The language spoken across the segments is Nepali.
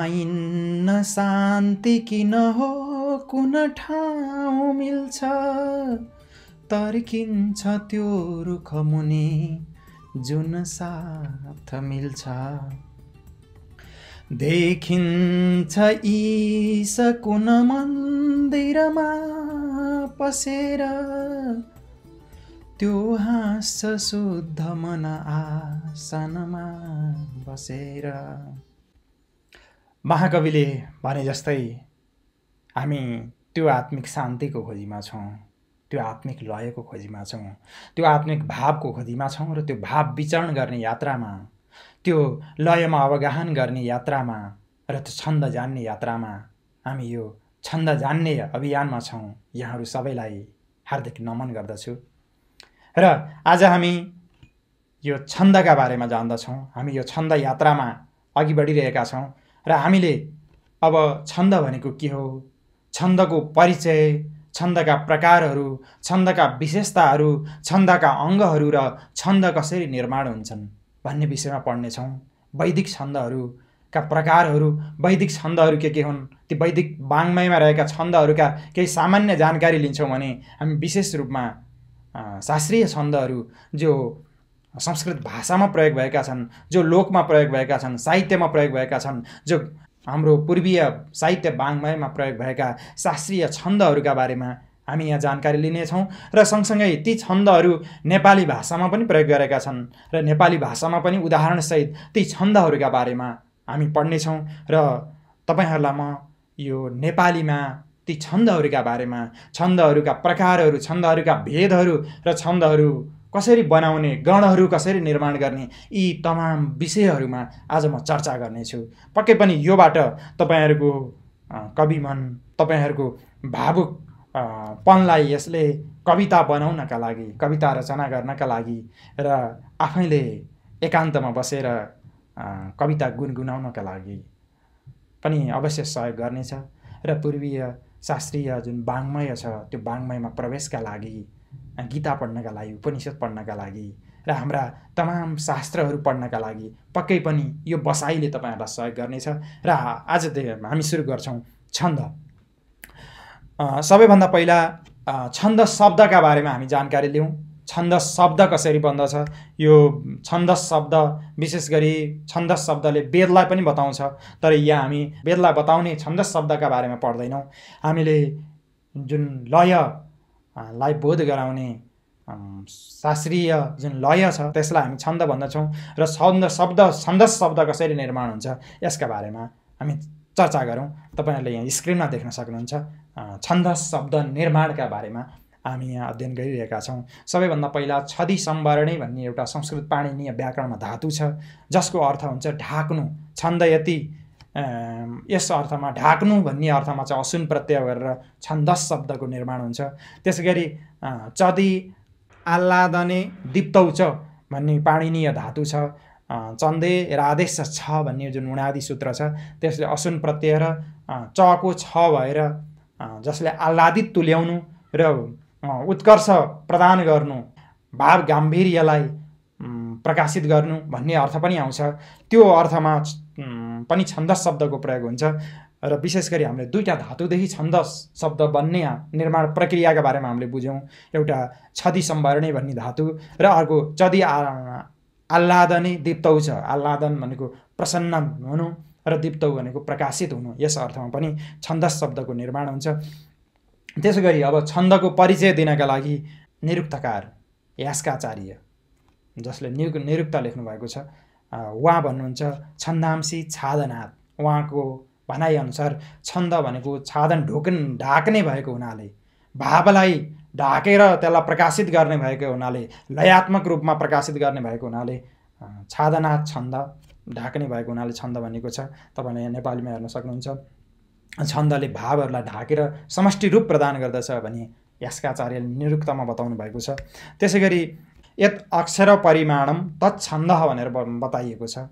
पाइन्न शान्ति किन हो कुन ठाउँ मिल्छ तर्किन्छ त्यो रुख मुनि जुन साथ मिल्छ देखिन्छ ईश कुन मन्दिरमा पसेर त्यो हाँस्छ शुद्ध मन आसनमा बसेर। महाकविले भने जस्तै हामी त्यो आत्मिक शान्तिको खोजीमा छौँ, त्यो आत्मिक लयको खोजीमा छौँ, त्यो आत्मिक भावको खोजीमा छौँ र त्यो भाव विचरण गर्ने यात्रामा, त्यो लयमा अवगाहन गर्ने यात्रामा र त्यो छन्द जान्ने यात्रामा हामी यो छन्द जान्ने अभियानमा छौँ। यहाँहरू सबैलाई हार्दिक नमन गर्दछु र आज हामी यो छन्दका बारेमा जान्दछौँ। हामी यो छन्द यात्रामा अघि बढिरहेका छौँ र हामीले अब छन्द भनेको के हो, छन्दको परिचय, छन्दका प्रकारहरू, छन्दका विशेषताहरू, छन्दका अङ्गहरू र छन्द कसरी निर्माण हुन्छन् भन्ने विषयमा पढ्नेछौँ। वैदिक छन्दहरूका प्रकारहरू, वैदिक छन्दहरू के हुन्, ती वैदिक वाङ्मयमा रहेका छन्दहरूका केही सामान्य जानकारी लिन्छौँ भने हामी विशेष रूपमा शास्त्रीय छन्दहरू जो संस्कृत भाषामा प्रयोग भएका छन्, जो लोकमा प्रयोग भएका छन्, साहित्यमा प्रयोग भएका छन्, जो हाम्रो पूर्वीय साहित्य वाङ्मयमा प्रयोग भएका शास्त्रीय छन्दहरूका बारेमा हामी यहाँ जानकारी लिनेछौँ र सँगसँगै ती छन्दहरू नेपाली भाषामा पनि प्रयोग गरेका छन् र नेपाली भाषामा पनि उदाहरणसहित ती छन्दहरूका बारेमा हामी पढ्नेछौँ र तपाईहरूलाई म यो नेपालीमा ती छन्दहरूका बारेमा, छन्दहरूका प्रकारहरू, छन्दहरूका भेदहरू र छन्दहरू कसरी बनाउने, गणहरू कसरी निर्माण गर्ने, यी तमाम विषयहरूमा आज म चर्चा गर्नेछु। पक्कै पनि योबाट तपाईहरूको कवि मन, तपाईहरूको भावुक पनलाई यसले कविता बनाउनका लागि, कविता रचना गर्नका लागि र आफैले एकान्तमा बसेर कविता गुनगुनाउनका लागि पनि अवश्य सहयोग गर्नेछ र पूर्वीय शास्त्रीय जुन वाङ्मय छ त्यो वाङ्मयमा प्रवेशका लागि, गीता पढ्नका लागि, उपनिषद पढ्नका लागि र हाम्रा तमाम शास्त्रहरू पढ्नका लागि पक्कै पनि यो बसाइले तपाईहरूलाई सहयोग गर्नेछ। र आज हामी सुरु गर्छौँ छन्द। सबैभन्दा पहिला छन्द शब्दका बारेमा हामी जानकारी लिउँ। छन्द शब्द कसरी बन्दछ, यो छन्द शब्द विशेष गरी छन्द शब्दले वेदलाई पनि बताउँछ, तर यहाँ हामी वेदलाई बताउने छन्द शब्दका बारेमा पढ्दैनौँ। हामीले जुन लयलाई बोध गराउने शास्त्रीय जुन लय छ त्यसलाई हामी छन्द भन्दछौँ र छन्द शब्द कसरी निर्माण हुन्छ यसका बारेमा हामी चर्चा गरौँ। तपाईहरूले यहाँ स्क्रिनमा देख्न सक्नुहुन्छ छन्द शब्द निर्माणका बारेमा हामी यहाँ अध्ययन गरिरहेका छौँ। सबैभन्दा पहिला छदि सम्वरणे भन्ने एउटा संस्कृत पाणिनीय व्याकरणमा धातु छ जसको अर्थ हुन्छ ढाक्नु। छन्द यति यस अर्थमा ढाक्नु भन्ने अर्थमा चाहिँ असुन प्रत्यय गरेर छन्दस शब्दको निर्माण हुन्छ। त्यसैगरी चदि आह्लादने दीप्तौच भन्ने पाणिनीय धातु छ। चन्दे राधेश छ भन्ने जुन उणादि सूत्र छ त्यसले असुन प्रत्यय र चको छ भएर जसले आह्लादित तुल्याउनु र उत्कर्ष प्रदान गर्नु, भाव गाम्भीर्यलाई प्रकाशित गर्नु भन्ने अर्थ पनि आउँछ। त्यो अर्थमा पनि छन्दस शब्दको प्रयोग हुन्छ र विशेष गरी हामीले दुईटा धातुदेखि छन्दस शब्द बन्ने निर्माण प्रक्रियाका बारेमा हामीले बुझ्यौँ। एउटा छदि सम्वरणे भन्ने धातु र अर्को चदि आह्लादने दीप्तौ छ। आह्लादन भनेको प्रसन्न हुनु र दीप्तौ भनेको प्रकाशित हुनु, यस अर्थमा पनि छन्दस शब्दको निर्माण हुन्छ। त्यसै गरी अब छन्दको परिचय दिनका लागि निरुक्तकार यास्काचार्य जसले निरुक्त लेख्नु भएको छ उहाँ भन्नुहुन्छ छन्दांसी छादनात्। उहाँको भनाइअनुसार छन्द भनेको छादन ढाक्ने भएको हुनाले, भावलाई ढाकेर त्यसलाई प्रकाशित गर्ने भएको हुनाले, लयात्मक रूपमा प्रकाशित गर्ने भएको हुनाले छादनात् छन्द, ढाक्ने भएको हुनाले छन्द भनेको छ। तपाईँले यहाँ नेपालीमा हेर्न सक्नुहुन्छ। छन्दले भावहरूलाई ढाकेर समष्टि रूप प्रदान गर्दछ भने यास्काचार्यले निरुक्तमा बताउनु भएको छ। त्यसै गरी यत अक्षर परिमाणम तत्छन्दः भनेर बताइएको छ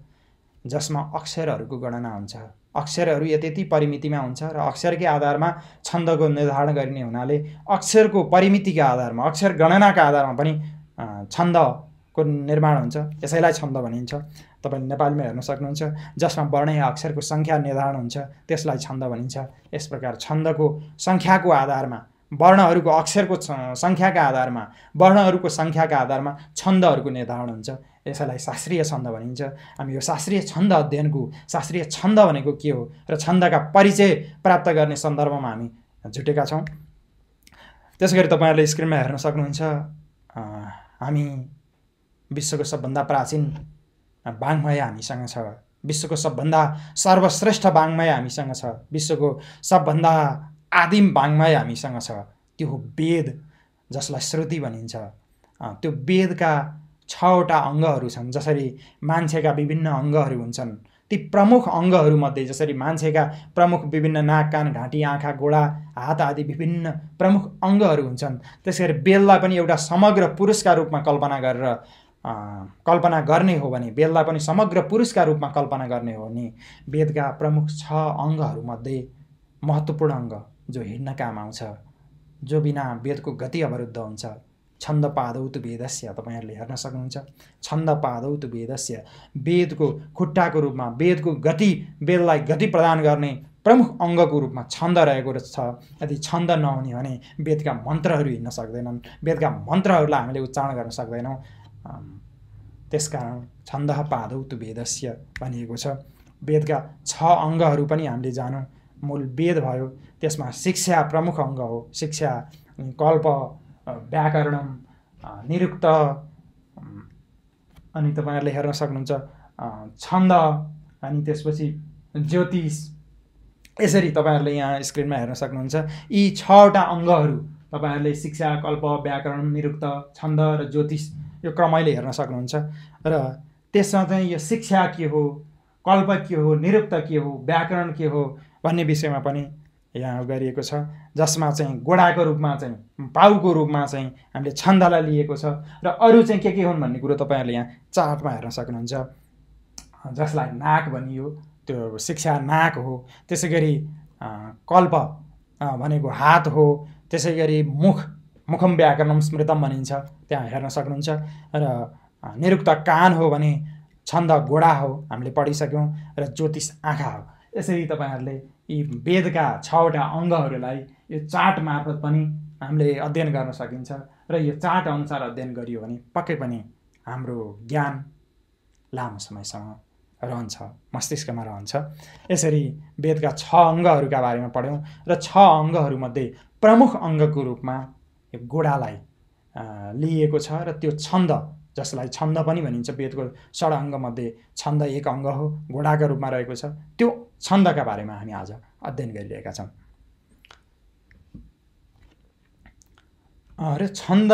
जसमा अक्षरहरूको गणना हुन्छ। अक्षरहरू यति परिमितिमा हुन्छ र अक्षरकै आधारमा छन्दको निर्धारण गरिने हुनाले अक्षरको परिमितिका आधारमा, अक्षर गणनाका आधारमा पनि छन्द को निर्माण हुन्छ, यसैलाई छन्द भनिन्छ। तपाईले नेपालीमा हेर्न सक्नुहुन्छ, जसमा वर्णीय अक्षरको सङ्ख्या निर्धारण हुन्छ त्यसलाई छन्द भनिन्छ। यस प्रकार छन्दको सङ्ख्याको आधारमा, वर्णहरूको अक्षरको सङ्ख्याका आधारमा, वर्णहरूको सङ्ख्याका आधारमा छन्दहरूको निर्धारण हुन्छ। यसैलाई शास्त्रीय छन्द भनिन्छ। हामी यो शास्त्रीय छन्द अध्ययनको, शास्त्रीय छन्द भनेको के हो र छन्दका परिचय प्राप्त गर्ने सन्दर्भमा हामी जुटेका छौँ। त्यसैगरी तपाईहरुले स्क्रिनमा हेर्न सक्नुहुन्छ, हामी विश्वको सबभन्दा प्राचीन वाङ्मय हामीसँग छ, विश्वको सबभन्दा सर्वश्रेष्ठ वाङ्मय हामीसँग छ, विश्वको सबभन्दा आदिम वाङ्मय हामीसँग छ। त्यो हो वेद, जसलाई श्रुति भनिन्छ। त्यो वेदका 6वटा अङ्गहरू छन्। जसरी मान्छेका विभिन्न अङ्गहरू हुन्छन्, ती प्रमुख अङ्गहरूमध्ये जसरी मान्छेका प्रमुख विभिन्न नाक, कान, घाँटी, आँखा, गोडा, हात आदि विभिन्न प्रमुख अङ्गहरू हुन्छन्, त्यसैगरी वेदलाई पनि एउटा समग्र पुरुषका रूपमा कल्पना गर्ने हो भने, वेदलाई पनि समग्र पुरुषका रूपमा कल्पना गर्ने हो भने वेदका प्रमुख 6 अङ्गहरूमध्ये महत्त्वपूर्ण अङ्ग जो हिँड्न काम आउँछ, जो बिना वेदको गति अवरुद्ध हुन्छ, छन्द पादौ तु वेदस्य। तपाईहरुले हेर्न सक्नुहुन्छ, छन्द पादौ तु वेदस्य, वेदको खुट्टाको रूपमा, वेदको गति, वेदलाई गति प्रदान गर्ने प्रमुख अङ्गको रूपमा छन्द रहेको छ। यदि छन्द नहुने भने वेदका मन्त्रहरू हिँड्न सक्दैनन्, वेदका मन्त्रहरूलाई हामीले उच्चारण गर्न सक्दैनौँ। त्यसकारण छन्द पादौ तु वेदस्य भनिएको छ। वेदका 6 अङ्गहरू पनि हामीले जानौँ। मूल वेद भयो, त्यसमा शिक्षा प्रमुख अङ्ग हो। शिक्षा, कल्प, व्याकरणम, निरुक्त, अनि तपाईहरुले हेर्न सक्नुहुन्छ छन्द, अनि त्यसपछि ज्योतिष। यसरी तपाईहरुले यहाँ स्क्रिनमा हेर्न सक्नुहुन्छ, यी 6वटा अङ्गहरू तपाईहरुले शिक्षा, कल्प, व्याकरण, निरुक्त, छन्द र ज्योतिष यो क्रमैले हेर्न सक्नुहुन्छ। र त्यसमा चाहिँ यो शिक्षा के हो, कल्प के हो, निरुक्त के हो, व्याकरण के हो भन्ने विषयमा पनि यहाँ गरिएको छ। जसमा चाहिँ गोडाको रूपमा चाहिँ, पाउको रूपमा चाहिँ हामीले छन्दलाई लिएको छ। र अरू चाहिँ के हुन् भन्ने कुरो तपाईहरुले यहाँ चार्टमा हेर्न सक्नुहुन्छ। जसलाई नाक भनियो, त्यो शिक्षा नाक हो। त्यसैगरी कल्प भनेको हात हो। त्यसैगरी मुखम व्याकरणम स्मृतम भनिन्छ, त्यहाँ हेर्न सक्नुहुन्छ। र निरुक्त कान हो भने छन्द गोडा हो, हामीले पढिसक्यौँ। र ज्योतिष आँखा हो। यसरी तपाईहरुले यी वेदका 6वटा अङ्गहरूलाई यो चार्ट मार्फत पनि हामीले अध्ययन गर्न सकिन्छ। र यो चार्ट अनुसार अध्ययन गरियो भने पक्कै पनि हाम्रो ज्ञान लामो समयसम्म रहन्छ, मस्तिष्कमा रहन्छ। यसरी वेदका 6 अङ्गहरूका बारेमा पढ्यौँ। र 6 अङ्गहरूमध्ये प्रमुख अङ्गको रूपमा यो गोडालाई लिएको छ। र त्यो छन्द, जसलाई छन्द पनि भनिन्छ, वेदको 6 अङ्गमध्ये छन्द एक अङ्ग हो, गोडाका रूपमा रहेको छ। त्यो छन्दका बारेमा हामी आज अध्ययन गरिरहेका छौँ। र छन्द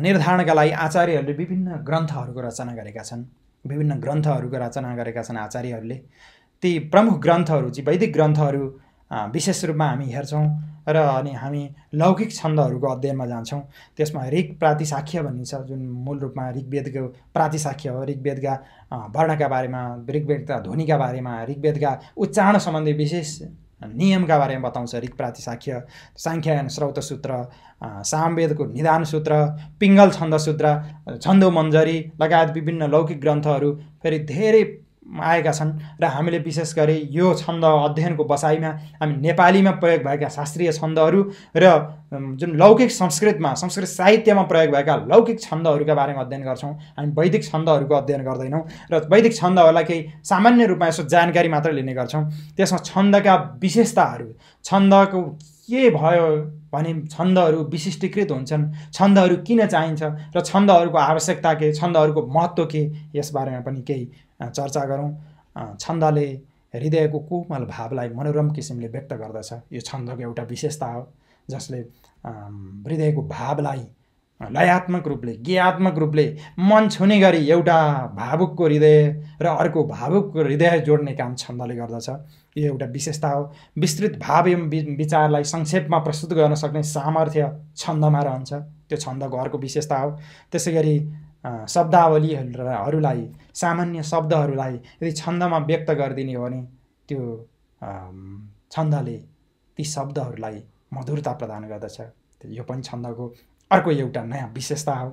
निर्धारणका लागि आचार्यहरूले विभिन्न ग्रन्थहरूको रचना गरेका छन्। विभिन्न ग्रन्थहरूको रचना गरेका छन् आचार्यहरूले। ती प्रमुख ग्रन्थहरू चाहिँ वैदिक ग्रन्थहरू विशेष रूपमा हामी हेर्छौँ। र अनि हामी लौकिक छन्दहरूको अध्ययनमा जान्छौँ। त्यसमा ऋग प्रातिशाख्य भनिन्छ, जुन मूल रूपमा ऋग्वेदको प्रातिशाख्य हो। ऋग्वेदका वर्णका बारेमा, ऋग्वेदका ध्वनिका बारेमा, ऋग्वेदका उच्चारण सम्बन्धी विशेष नियमका बारेमा बताउँछ ऋग प्रातिशाख्य। साङ्ख्यायन श्रौत सूत्र, सामवेदको निदान सूत्र, पिङ्गल छन्द सूत्र, छन्दो मञ्जरी लगायत विभिन्न लौकिक ग्रन्थहरू फेरि धेरै आएका छन्। र हामीले विशेष गरी यो छन्द अध्ययनको बसाइमा हामी नेपालीमा प्रयोग भएका शास्त्रीय छन्दहरू र जुन लौकिक संस्कृत साहित्यमा प्रयोग भएका लौकिक छन्दहरूका बारेमा अध्ययन गर्छौँ। हामी वैदिक छन्दहरूको अध्ययन गर्दैनौँ। र वैदिक छन्दहरूलाई केही सामान्य रूपमा यसो जानकारी मात्र लिने गर्छौँ। त्यसमा छन्दका विशेषताहरू, छन्दको के भयो भने छन्दहरू विशिष्टीकृत हुन्छन्, छन्दहरू किन चाहिन्छ र छन्दहरूको आवश्यकता के, छन्दहरूको महत्त्व के, यसबारेमा पनि केही चर्चा गरौँ। छन्दले हृदयको कोमल भावलाई मनोरम किसिमले व्यक्त गर्दछ। यो छन्दको एउटा विशेषता हो, जसले हृदयको भावलाई लयात्मक रूपले, गेयात्मक रूपले मन छुने गरी एउटा भावुकको हृदय र अर्को भावुकको हृदय जोड्ने काम छन्दले गर्दछ। यो एउटा विशेषता हो। विस्तृत भाव एवं विचारलाई संक्षेपमा प्रस्तुत गर्न सक्ने सामर्थ्य छन्दमा रहन्छ। त्यो छन्दको अर्को विशेषता हो। त्यसैगरी शब्दावलीहरूलाई, सामान्य शब्दहरूलाई यदि छन्दमा व्यक्त गरिदिने हो भने त्यो छन्दले ती शब्दहरूलाई मधुरता प्रदान गर्दछ। यो पनि छन्दको अर्को एउटा नयाँ विशेषता हो।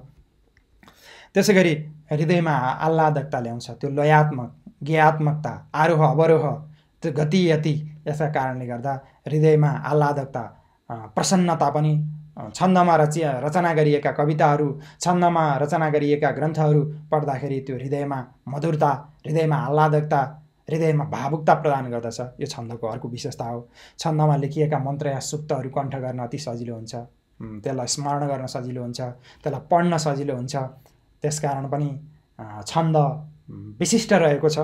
त्यसैगरी हृदयमा आह्लादकता ल्याउँछ, त्यो लयात्मक गेयात्मकता, आरोह अवरोह, त्यो गति यति, यसका कारणले गर्दा हृदयमा आह्लादकता, प्रसन्नता पनि छन्दमा रचना गरिएका कविताहरू, छन्दमा रचना गरिएका ग्रन्थहरू पढ्दाखेरि त्यो हृदयमा मधुरता, हृदयमा आह्लादकता, हृदयमा भावुकता प्रदान गर्दछ। यो छन्दको अर्को विशेषता हो। छन्दमा लेखिएका मन्त्र या सूक्तहरू कण्ठ गर्न अति सजिलो हुन्छ, त्यसलाई स्मरण गर्न सजिलो हुन्छ, त्यसलाई पढ्न सजिलो हुन्छ। त्यसकारण पनि छन्द विशिष्ट रहेको छ।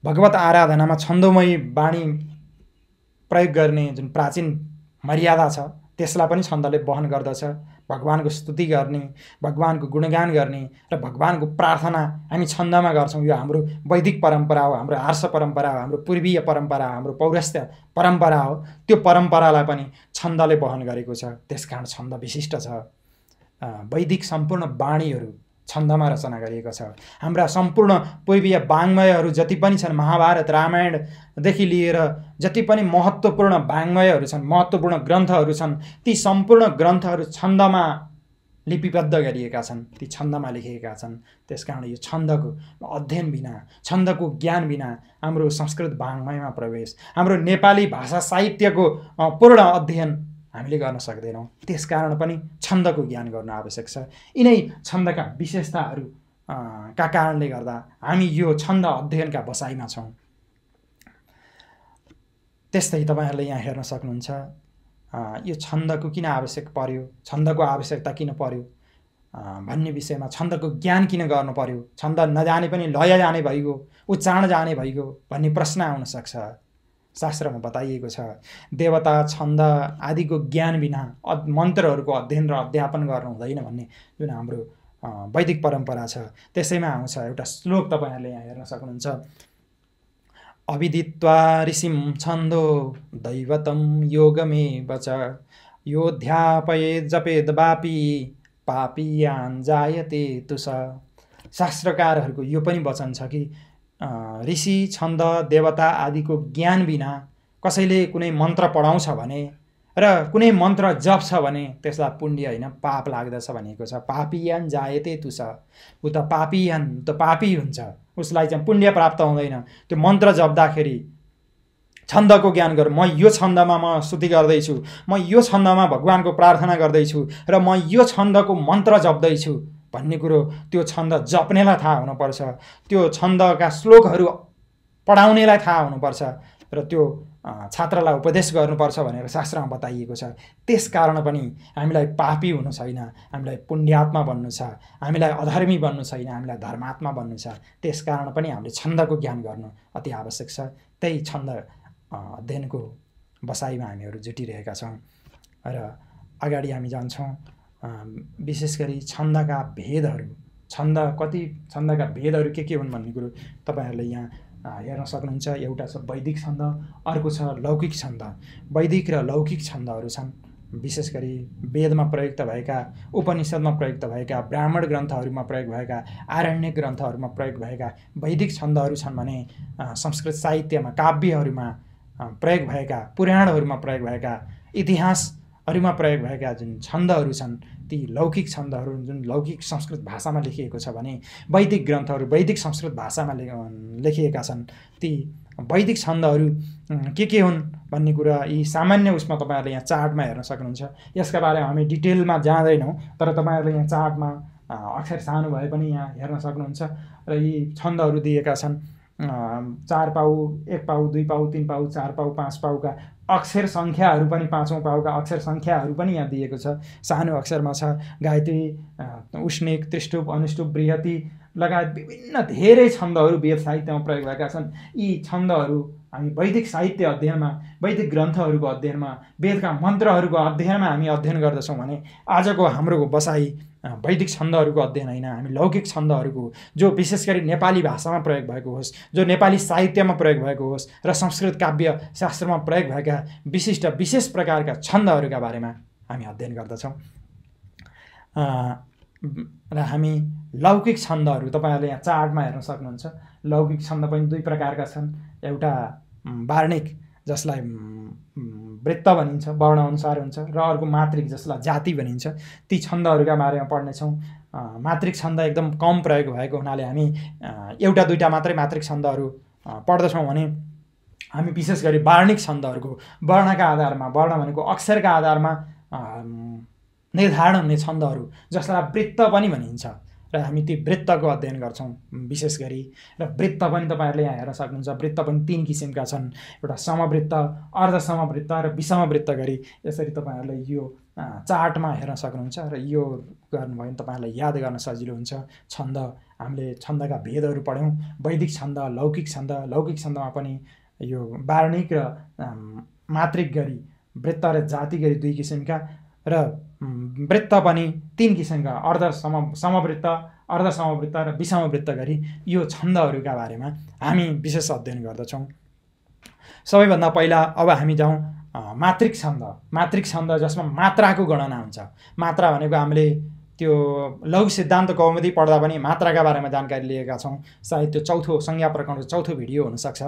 भगवत आराधनामा छन्दोमय बाणी प्रयोग गर्ने जुन प्राचीन मर्यादा छ त्यसलाई पनि छन्दले वहन गर्दछ। भगवानको स्तुति गर्ने, भगवानको गुणगान गर्ने र भगवानको प्रार्थना हामी छन्दमा गर्छौँ। यो हाम्रो वैदिक परम्परा हो, हाम्रो आर्ष परम्परा हो, हाम्रो पूर्वीय परम्परा, हाम्रो पौरस्त्य परम्परा हो। त्यो परम्परालाई पनि छन्दले वहन गरेको छ। त्यसकारण छन्द विशिष्ट छ। वैदिक सम्पूर्ण बाणीहरू छन्दमा रचना गरिएको छ। हाम्रा सम्पूर्ण पूर्वीय वाङ्मयहरू जति पनि छन्, महाभारत रामायणदेखि लिएर जति पनि महत्त्वपूर्ण वाङ्मयहरू छन्, महत्त्वपूर्ण ग्रन्थहरू छन्, ती सम्पूर्ण ग्रन्थहरू छन्दमा लिपिबद्ध गरिएका छन्, ती छन्दमा लेखिएका छन्। त्यसकारण यो छन्दको अध्ययन बिना, छन्दको ज्ञान बिना हाम्रो संस्कृत वाङ्मयमा प्रवेश, हाम्रो नेपाली भाषा साहित्यको पूर्ण अध्ययन हामीले गर्न सक्दैनौँ। त्यसकारण पनि छन्दको ज्ञान गर्न आवश्यक छ। यिनै छन्दका विशेषताहरू का कारणले गर्दा हामी यो छन्द अध्ययनका बसाइमा छौँ। त्यस्तै तपाईँहरूले यहाँ हेर्न सक्नुहुन्छ, यो छन्दको किन आवश्यक पर्यो, छन्दको आवश्यकता किन पर्यो भन्ने विषयमा, छन्दको ज्ञान किन गर्नु पर्यो, छन्द नजाने पनि लय जाने भइगयो, उच्चारण जाने भइगयो भन्ने प्रश्न आउन सक्छ। शास्त्रमा बताइएको छ, देवता छन्द आदिको ज्ञान बिना मन्त्रहरूको अध्ययन र अध्यापन गर्नु हुँदैन भन्ने जुन हाम्रो वैदिक परम्परा छ। त्यसैमा आउँछ एउटा श्लोक, तपाईँहरूले यहाँ हेर्न सक्नुहुन्छ। अविदित्वा ऋषिं छन्दो दैवतं योगमेव च योऽध्यापयेत् जपेद् वापि पापीयान् जायते तुष। शास्त्रकारहरूको यो पनि वचन छ कि ऋषि छन्द देवता आदिको ज्ञान बिना कसैले कुनै मन्त्र पढाउँछ भने र कुनै मन्त्र जप्छ भने त्यसलाई पुण्य होइन पाप लाग्दछ भनेको छ। पापीयान जायते तुष, ऊ त पापीयान, त पापी हुन्छ, उसलाई चाहिँ पुण्य प्राप्त हुँदैन। त्यो मन्त्र जप्दाखेरि छन्दको ज्ञान गर, म यो छन्दमा म स्तुति गर्दैछु, म यो छन्दमा भगवानको प्रार्थना गर्दैछु र म यो छन्दको मन्त्र जप्दैछु भन्ने कुरो त्यो छन्द जप्नेलाई थाहा हुनुपर्छ, त्यो छन्दका श्लोकहरू पढाउनेलाई थाहा हुनुपर्छ र त्यो छात्रलाई उपदेश गर्नुपर्छ भनेर शास्त्रमा बताइएको छ। त्यसकारण पनि हामीलाई पापी हुनु छैन, हामीलाई पुण्यात्मा बन्नु छ, हामीलाई अधर्मी बन्नु छैन, हामीलाई धर्मात्मा बन्नु छ। त्यसकारण पनि हामीले छन्दको ज्ञान गर्नु अति आवश्यक छ। त्यही छन्द अध्ययनको बसाइमा हामीहरू जुटिरहेका छौँ र अगाडि हामी जान्छौँ। विशेष गरी छन्दका भेदहरू, छन्दका भेदहरू के हुन् भन्ने कुरो तपाईँहरूले यहाँ हेर्न सक्नुहुन्छ। एउटा छ वैदिक छन्द, अर्को छ लौकिक छन्द। वैदिक र लौकिक छन्दहरू छन्। विशेष गरी वेदमा प्रयुक्त भएका, उपनिषदमा प्रयुक्त भएका, ब्राह्मण ग्रन्थहरूमा प्रयोग भएका, आरण्यक ग्रन्थहरूमा प्रयोग भएका वैदिक छन्दहरू छन् भने संस्कृत साहित्यमा, काव्यहरूमा प्रयोग भएका, पुराणहरूमा प्रयोग भएका, इतिहासहरूमा प्रयोग भएका जुन छन्दहरू छन् ती लौकिक छन्दहरू, जुन लौकिक संस्कृत भाषामा लेखिएको छ भने वैदिक ग्रन्थहरू वैदिक संस्कृत भाषामा लेखिएका छन्। ती वैदिक छन्दहरू के हुन् भन्ने कुरा यी सामान्य उसमा तपाईँहरूले यहाँ चार्टमा हेर्न सक्नुहुन्छ। यसका बारेमा हामी डिटेलमा जाँदैनौँ, तर तपाईँहरूले यहाँ चार्टमा अक्षर सानो भए पनि यहाँ हेर्न सक्नुहुन्छ र यी छन्दहरू दिएका छन्। 4 पाउ, 1 पाउ, 2 पाउ, 3 पाउ, 4 पाउ, 5 पाउका अक्षर सङ्ख्याहरू पनि, 5औँ पाउका अक्षर सङ्ख्याहरू पनि यहाँ दिएको छ। सानो अक्षरमा छ गायत्री, उष्णिक, त्रिष्टुप, अनुष्टुप, बृहति लगायत विभिन्न धेरै छन्दहरू वेद साहित्यमा प्रयोग भएका छन्। यी छन्दहरू हामी वैदिक साहित्य अध्ययनमा, वैदिक ग्रन्थहरूको अध्ययनमा, वेदका मन्त्रहरूको अध्ययनमा हामी अध्ययन गर्दछौँ भने आजको हाम्रो बसाइ वैदिक छन्दहरूको अध्ययन होइन, हामी लौकिक छन्दहरूको, जो विशेष गरी नेपाली भाषामा प्रयोग भएको होस्, जो नेपाली साहित्यमा प्रयोग भएको होस् र संस्कृत काव्य शास्त्रमा प्रयोग भएका विशेष प्रकारका छन्दहरूका बारेमा हामी अध्ययन गर्दछौँ। र हामी लौकिक छन्दहरू तपाईँहरूले यहाँ चार्टमा हेर्न सक्नुहुन्छ। लौकिक छन्द पनि 2 प्रकारका छन्। एउटा वार्णिक जसलाई वृत्त भनिन्छ, वर्ण अनुसार हुन्छ, र अर्को मात्रिक जसलाई जाति भनिन्छ। ती छन्दहरूका बारेमा पढ्नेछौँ। मात्रिक छन्द एकदम कम प्रयोग भएको हुनाले हामी एउटा दुईटा मात्रै मात्रिक छन्दहरू पढ्दछौँ भने हामी विशेष गरी वार्णिक छन्दहरूको वर्णका आधारमा, वर्ण भनेको अक्षरका आधारमा निर्धारण हुने छन्दहरू जसलाई वृत्त पनि भनिन्छ र हामी ती वृत्तको अध्ययन गर्छौँ विशेष गरी। र वृत्त पनि तपाईँहरूले यहाँ हेर्न सक्नुहुन्छ। वृत्त पनि 3 किसिमका छन्, एउटा समवृत्त, अर्धसमवृत्त र विषमवृत्त गरी। यसरी तपाईँहरूले यो चार्टमा हेर्न सक्नुहुन्छ र यो गर्नुभयो भने तपाईँहरूलाई याद गर्न सजिलो हुन्छ। छन्द, हामीले छन्दका भेदहरू पढ्यौँ, वैदिक छन्द, लौकिक छन्द। लौकिक छन्दमा पनि यो वार्णिक र मात्रिक गरी, वृत्त र जाति गरी 2 किसिमका, र वृत्त पनि 3 किसिमका, समवृत्त, अर्धसमवृत्त र विषमवृत्त गरी यो छन्दहरूका बारेमा हामी विशेष अध्ययन गर्दछौँ। सबैभन्दा पहिला अब हामी जाउँ मात्रिक छन्द। मात्रिक छन्द जसमा मात्राको गणना हुन्छ। मात्रा भनेको हामीले त्यो लघु सिद्धान्त कौमुदी पढ्दा पनि मात्राका बारेमा जानकारी लिएका छौँ। सायद त्यो चौथो संज्ञा प्रकरणको चौथो भिडियो हुनसक्छ।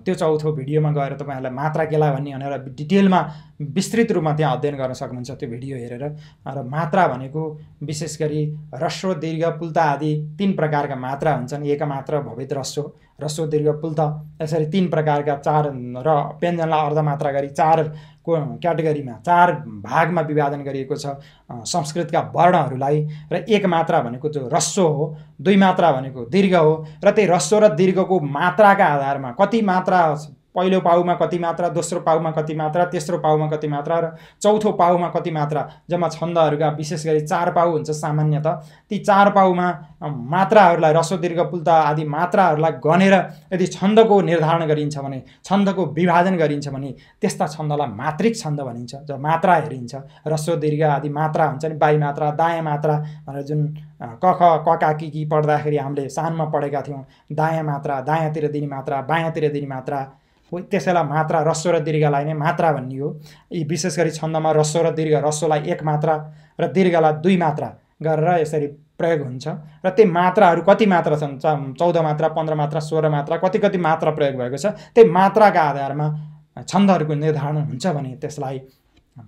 त्यो चौथो भिडियोमा गएर तपाईँहरूलाई मात्रा केलाई भन्ने भनेर डिटेलमा विस्तृत रूपमा त्यहाँ अध्ययन गर्न सक्नुहुन्छ त्यो भिडियो हेरेर। र मात्रा भनेको विशेष गरी ह्रस्व, दीर्घ, पुल्ता आदि 3 प्रकारका मात्रा हुन्छन्। एकमात्र, भवेत, ह्रस्व, ह्रस्व, दीर्घ, पुल्ता, यसरी 3 प्रकारका 4 र व्यञ्जनलाई अर्धमात्रा गरी 4 क्याटेगोरीमा, 4 भागमा विभाजन गरिएको छ संस्कृतका वर्णहरूलाई। र एक मात्रा भनेको जो ह्रस्व हो, 2 मात्रा भनेको दीर्घ हो, र त्यही ह्रस्व र दीर्घको मात्राका आधारमा कति मात्रा, पहिलो पाउमा कति मात्रा, दोस्रो पाउमा कति मात्रा, तेस्रो पाउमा कति मात्रा र चौथो पाउमा कति मात्रा, जम्मा छन्दहरूका विशेष गरी 4 पाउ हुन्छ सामान्यतः। ती 4 पाउमा मात्राहरूलाई, ह्रस्व, दीर्घ, पुल्ता आदि मात्राहरूलाई गनेर यदि छन्दको निर्धारण गरिन्छ भने, छन्दको विभाजन गरिन्छ भने त्यस्ता छन्दलाई मात्रिक छन्द भनिन्छ। जब मात्रा हेरिन्छ, ह्रस्व, दीर्घ आदि मात्रा हुन्छ नि, बाई मात्रा, दायाँ मात्रा भनेर जुन क ख क का कि पढ्दाखेरि हामीले सानमा पढेका थियौँ। दायाँ मात्रा, दायाँतिर दिने मात्रा, बायाँतिर दिने मात्रा, त्यसैलाई मात्रा, ह्रस्व र दीर्घलाई नै मात्रा भन्ने हो। यी विशेष गरी छन्दमा ह्रस्व र दीर्घ, ह्रस्वलाई 1 मात्रा र दीर्घलाई 2 मात्रा गरेर यसरी प्रयोग हुन्छ। र ती मात्राहरू कति मात्रा छन्, 14 मात्रा, 15 मात्रा, 16 मात्रा, कति कति मात्रा प्रयोग भएको छ, त्यही मात्राका आधारमा छन्दहरूको निर्धारण हुन्छ भने त्यसलाई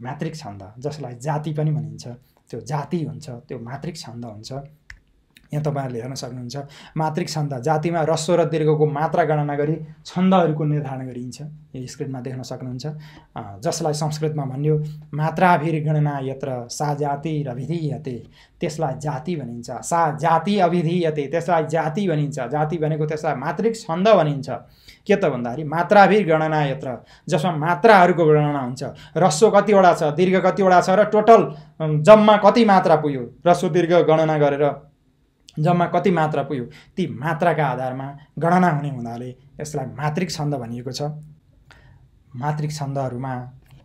मात्रिक छन्द, जसलाई जाति पनि भनिन्छ, त्यो जाति हुन्छ, त्यो मात्रिक छन्द हुन्छ। यहाँ तपाईँहरूले हेर्न सक्नुहुन्छ मात्रिक छन्द। जातिमा ह्रस्व र दीर्घको मात्रा गणना गरी छन्दहरूको निर्धारण गरिन्छ। यो स्क्रिनमा देख्न सक्नुहुन्छ, जसलाई संस्कृतमा भन्यो मात्राभिर्गणना यत्र सा जाति अभिधीयते, त्यसलाई जाति भनिन्छ। सा जाति अभिधीयते, त्यसलाई जाति भनिन्छ। जाति भनेको त्यसलाई मात्रिक छन्द भनिन्छ। के त भन्दाखेरि मात्राभिर्गणना यत्र, जसमा मात्राहरूको गणना हुन्छ। ह्रस्व कतिवटा छ, दीर्घ कतिवटा छ र टोटल जम्मा कति मात्रा पुग्यो, ह्रस्व दीर्घ गणना गरेर जम्मा कति मात्रा पुग्यो, ती मात्राका आधारमा गणना हुने हुनाले यसलाई मात्रिक छन्द भनिएको छ। मात्रिक छन्दहरूमा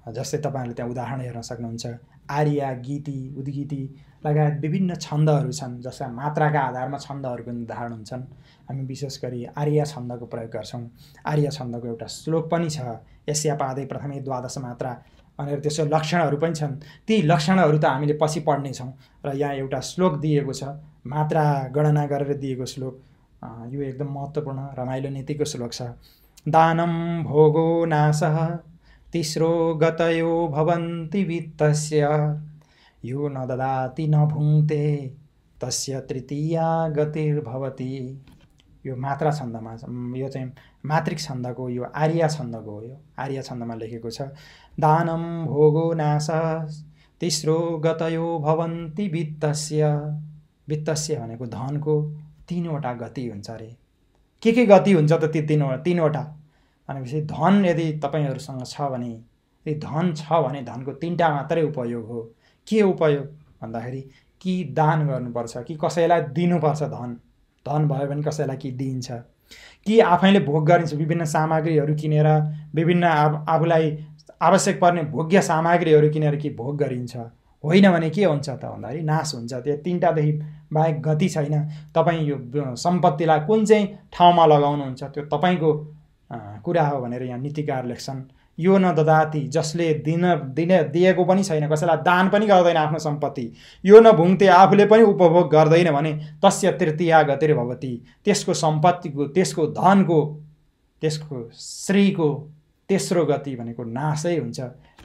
जस्तै तपाईँहरूले त्यहाँ उदाहरण हेर्न सक्नुहुन्छ, आर्या, गीति, उद्गीति लगायत विभिन्न छन्दहरू छन् जसका मात्राका आधारमा छन्दहरूको निर्धारण हुन्छन्। हामी विशेष गरी आर्या छन्दको प्रयोग गर्छौँ। आर्या छन्दको एउटा श्लोक पनि छ, यस्या पादे प्रथमे द्वादश मात्रा भनेर त्यसो लक्षणहरू पनि छन्। ती लक्षणहरू त हामीले पछि पढ्नेछौँ। र यहाँ एउटा श्लोक दिएको छ, मात्रा गणना गरेर दिएको श्लोक। यो एकदम महत्त्वपूर्ण रमाइलो नीतिको श्लोक छ। दानं भोगो नाशः तिस्रो गतयो भवन्ति वित्तस्य, यो न ददाति न भुङ्क्ते तस्य तृतीया गतिर्भवति। यो मात्रा छन्दमा, यो चाहिँ मात्रिक छन्दको, यो आर्या छन्दको हो। यो आर्या छन्दमा लेखेको छ, दानं भोगो नाशः तिस्रो गतयो भवन्ति वित्तस्य। वित्तस्य भनेको धनको 3वटा गति हुन्छ अरे। के गति हुन्छ त ती 3वटा भनेपछि धन यदि तपाईँहरूसँग छ भने, यदि धन छ भने धनको 3टा मात्रै उपयोग हो। के उपयोग भन्दाखेरि कि दान गर्नुपर्छ, कि कसैलाई दिनुपर्छ। धन भयो भने कसैलाई कि दिइन्छ, कि आफैले भोग गरिन्छ। विभिन्न सामग्रीहरू किनेर, विभिन्न आफूलाई आवश्यक पर्ने भोग्य सामग्रीहरू किनेर कि भोग गरिन्छ। होइन भने के हुन्छ त भन्दाखेरि नाश हुन्छ। त्यो 3टादेखि बाहेक गति छैन। तपाईँ यो सम्पत्तिलाई कुन चाहिँ ठाउँमा लगाउनुहुन्छ त्यो तपाईँको कुरा हो भनेर यहाँ नीतिकार लेख्छन्। यो न ददाति, जसले दिएको पनि छैन, कसैलाई दान पनि गर्दैन आफ्नो सम्पत्ति। यो न भुङ्क्ते, आफूले पनि उपभोग गर्दैन भने तस्य तृतीया गतिर्भवति, त्यसको सम्पत्तिको, त्यसको धनको, त्यसको श्रीको तेस्रो गति भनेको नाशै हुन्छ।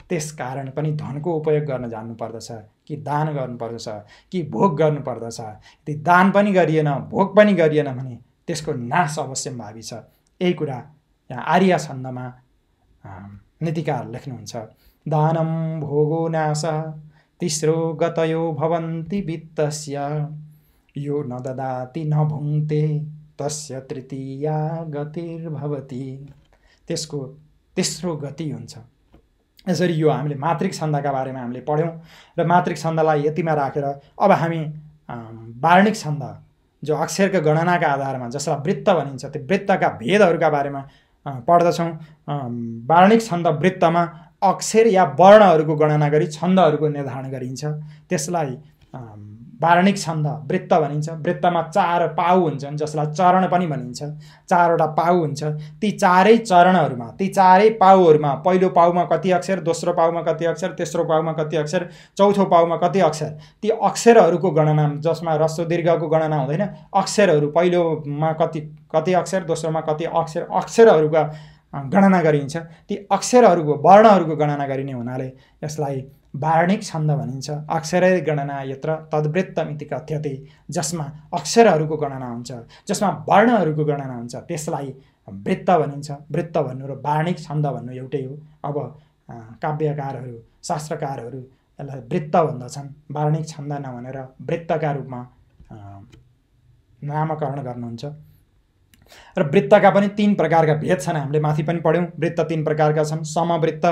त्यसकारण पनि धनको उपयोग गर्न जान्नुपर्दछ कि दान गर्नुपर्दछ कि भोग गर्नुपर्दछ। यदि दान पनि गरिएन भोग पनि गरिएन भने त्यसको नाश अवश्यम्भावी छ। यही कुरा यहाँ आर्य छन्दमा नीतिकार लेख्नुहुन्छ। दानं भोगो नाशः तिस्रो गतयो भवन्ति वित्तस्य यो न ददाति न भुङ्क्ते तस्य तृतीया गतिर्भवति। त्यसको तेस्रो गति हुन्छ। यसरी यो हामीले मात्रिक छन्दका बारेमा हामीले पढ्यौँ र मात्रिक छन्दलाई यतिमा राखेर अब हामी वार्णिक छन्द जो अक्षरको गणनाका आधारमा जसलाई वृत्त भनिन्छ त्यो वृत्तका भेदहरूका बारेमा पढ्दछौँ। वार्णिक छन्द वृत्तमा अक्षर या वर्णहरूको गणना गरी छन्दहरूको निर्धारण गरिन्छ। त्यसलाई वार्णिक छन्द वृत्त भनिन्छ। वृत्तमा 4 पाउ हुन्छन् जसलाई चरण पनि भनिन्छ। 4वटा पाउ हुन्छ। ती चारै चरणहरूमा ती चारै पाउहरूमा पहिलो पाउमा कति अक्षर, दोस्रो पाउमा कति अक्षर, तेस्रो पाउमा कति अक्षर, चौथो पाउमा कति अक्षर, ती अक्षरहरूको गणना जसमा ह्रस्व दीर्घको गणना हुँदैन। अक्षरहरू पहिलोमा कति अक्षर, दोस्रोमा कति अक्षर, अक्षरहरूका गणना गरिन्छ। ती अक्षरहरूको वर्णहरूको गणना गरिने हुनाले यसलाई वार्णिक छन्द भनिन्छ। अक्षरै गणना यत्र तद्वृत्तमिति कथ्यते। जसमा अक्षरहरूको गणना हुन्छ, जसमा वर्णहरूको गणना हुन्छ त्यसलाई वृत्त भनिन्छ। वृत्त भन्नु र वार्णिक छन्द भन्नु एउटै हो। अब काव्यकारहरू शास्त्रकारहरू यसलाई वृत्त भन्दछन्, वार्णिक छन्द नभनेर वृत्तका रूपमा नामकरण गर्नुहुन्छ। र वृत्तका पनि 3 प्रकारका भेद छन्। हामीले माथि पनि पढ्यौँ। वृत्त 3 प्रकारका छन्, समवृत्त,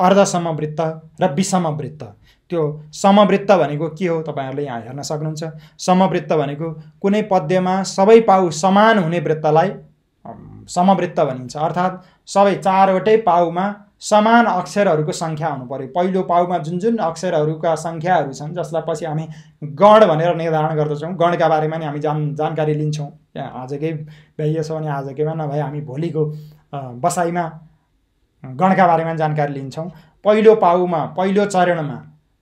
अर्धसमवृत्त र विषमवृत्त। त्यो समवृत्त भनेको के हो तपाईहरुले यहाँ हेर्न सक्नुहुन्छ। समवृत्त भनेको कुनै पद्यमा सबै पाउ समान हुने वृत्तलाई समवृत्त भनिन्छ। अर्थात् सबै 4वटै पाउमा समान अक्षरहरूको संख्या हुनु पर्यो। पहिलो पाउमा जुन जुन अक्षरहरूका संख्याहरू छन् जसलाई पछि हामी गण भनेर निर्धारण गर्दछौँ। गणका बारेमा नि हामी जानकारी लिन्छौँ। आजकै भ्याइएछ भने आजकैमा, नभए हामी भोलिको बसाइमा गणका बारेमा जानकारी लिन्छौँ। पहिलो पाउमा पहिलो चरणमा